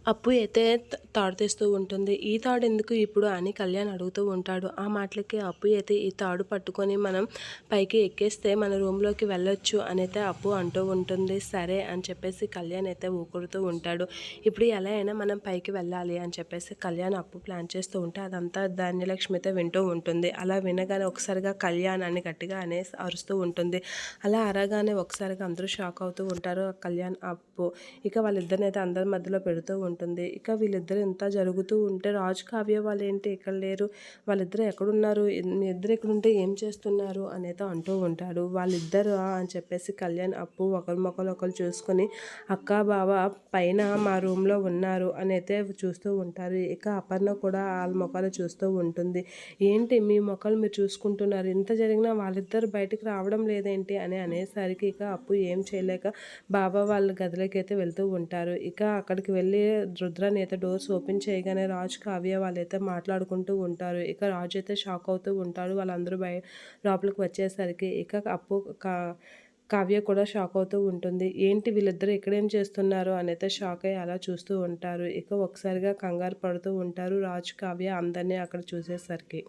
అప్పు అయితే తాడు తీస్తూ ఉంటుంది. "ఈ తాడెందుకు ఇప్పుడు" అని కళ్యాణ్ అడుగుతూ ఉంటాడు. ఆ మాటలకి అప్పు అయితే ఈ తాడు పట్టుకొని మనం పైకి ఎక్కేస్తే మన రూమ్‌లోకి వెళ్ళొచ్చు అనైతే అప్పు అంటూ ఉంటుంది. సరే అని చెప్పేసి కళ్యాణ్ అయితే ఊరుకుడుతూ ఉంటాడు. ఇప్పుడు ఎలా అయినా మనం పైకి వెళ్ళాలి అని చెప్పేసి కళ్యాణ్ అప్పు ప్లాన్ చేస్తూ ఉంటే అదంతా ధాన్యలక్ష్మి అయితే వింటూ ఉంటుంది. అలా వినగానే ఒకసారిగా కళ్యాణ్ అని గట్టిగా అనేసి అరుస్తూ ఉంటుంది. అలా అరగానే ఒకసారిగా అందరూ షాక్ అవుతూ ఉంటారు. కళ్యాణ్, అప్పు. ఇక వాళ్ళిద్దరినైతే అందరి మధ్యలో పెడుతూ ఉంటుంది. ఇక వీళ్ళిద్దరు ఇంత జరుగుతూ ఉంటే రాజు, కావ్య వాళ్ళేంటి ఇక్కడ లేరు? వాళ్ళిద్దరు ఎక్కడున్నారు? మీ ఇద్దరు ఇక్కడుంటే ఏం చేస్తున్నారు? అనేది అంటూ ఉంటాడు. వాళ్ళిద్దరా అని చెప్పేసి కళ్యాణ్, అప్పు ఒకరి మొఖాలు ఒకరు చూసుకొని అక్క, బావ పైన మా రూమ్‌లో ఉన్నారు అనైతే చూస్తూ ఉంటారు. ఇక అపర్ణ కూడా ఆళ్ళ మొఖాలు చూస్తూ ఉంటుంది. ఏంటి మీ మొఖాలు మీరు చూసుకుంటున్నారు? ఇంత జరిగినా వాళ్ళిద్దరు బయటికి రావడం లేదేంటి? అని అనేసరికి ఇక అప్పు ఏం చేయలేక బాబా వాళ్ళ గదిలోకైతే వెళ్తూ ఉంటారు. ఇక అక్కడికి వెళ్ళి రుద్రాని అయితే డోర్స్ ఓపెన్ చేయగానే రాజు, కావ్య వాళ్ళైతే మాట్లాడుకుంటూ ఉంటారు. ఇక రాజు అయితే షాక్ అవుతూ ఉంటాడు. వాళ్ళందరూ లోపలికి వచ్చేసరికి ఇక అప్పు కావ్య కూడా షాక్ అవుతూ ఉంటుంది. ఏంటి వీళ్ళిద్దరూ ఇక్కడేం చేస్తున్నారు అనైతే షాక్ అయ్యి అలా చూస్తూ ఉంటారు. ఇక ఒకసారిగా కంగారు పడుతూ ఉంటారు రాజు, కావ్య అందరిని అక్కడ చూసేసరికి.